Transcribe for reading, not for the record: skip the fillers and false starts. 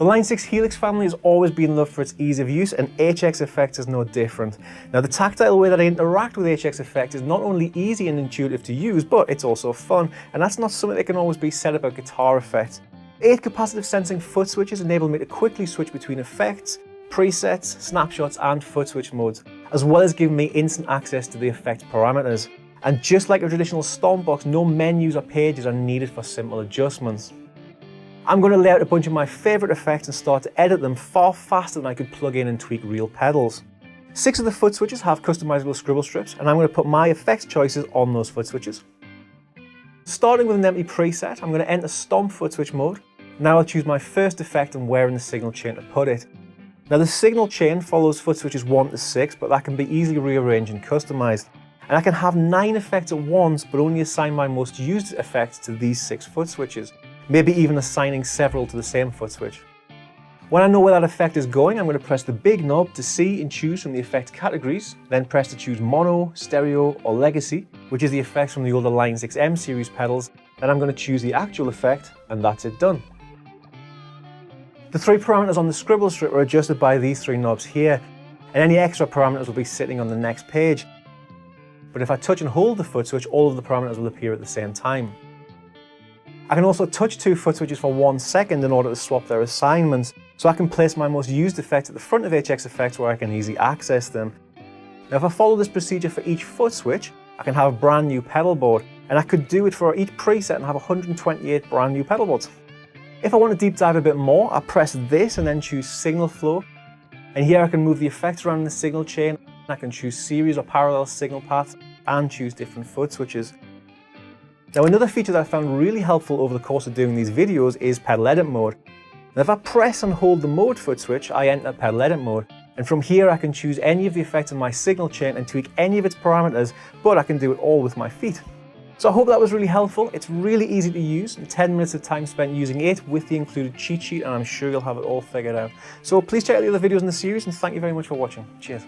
Line 6 Helix family has always been loved for its ease of use, and HX Effects is no different. Now, the tactile way that I interact with HX Effects is not only easy and intuitive to use, but it's also fun, and that's not something that can always be said about guitar effects. 8 capacitive sensing foot switches enable me to quickly switch between effects, presets, snapshots, and foot switch modes, as well as giving me instant access to the effect parameters. And just like a traditional Stompbox, no menus or pages are needed for simple adjustments. I'm going to lay out a bunch of my favourite effects and start to edit them far faster than I could plug in and tweak real pedals. 6 of the foot switches have customizable scribble strips, and I'm going to put my effects choices on those foot switches. Starting with an empty preset, I'm going to enter Stomp foot switch mode. Now I'll choose my first effect and where in the signal chain to put it. Now the signal chain follows foot switches 1 to 6, but that can be easily rearranged and customized. And I can have 9 effects at once, but only assign my most used effects to these 6 foot switches. Maybe even assigning several to the same foot switch. When I know where that effect is going, I'm going to press the big knob to see and choose from the effect categories, then press to choose mono, stereo, or legacy, which is the effects from the older Line 6 M series pedals. Then I'm going to choose the actual effect, and that's it done. The 3 parameters on the scribble strip are adjusted by these 3 knobs here, and any extra parameters will be sitting on the next page. But if I touch and hold the foot switch, all of the parameters will appear at the same time. I can also touch 2 foot switches for 1 second in order to swap their assignments, so I can place my most used effects at the front of HX Effects where I can easily access them. Now if I follow this procedure for each foot switch, I can have a brand new pedal board, and I could do it for each preset and have 128 brand new pedal boards. If I want to deep dive a bit more, I press this and then choose Signal Flow, and here I can move the effects around in the signal chain. I can choose series or parallel signal paths and choose different foot switches. Now another feature that I found really helpful over the course of doing these videos is pedal edit mode. Now if I press and hold the mode foot switch, I enter pedal edit mode, and from here I can choose any of the effects in my signal chain and tweak any of its parameters, but I can do it all with my feet. So I hope that was really helpful. It's really easy to use, and 10 minutes of time spent using it with the included cheat sheet, and I'm sure you'll have it all figured out. So please check out the other videos in the series, and thank you very much for watching. Cheers.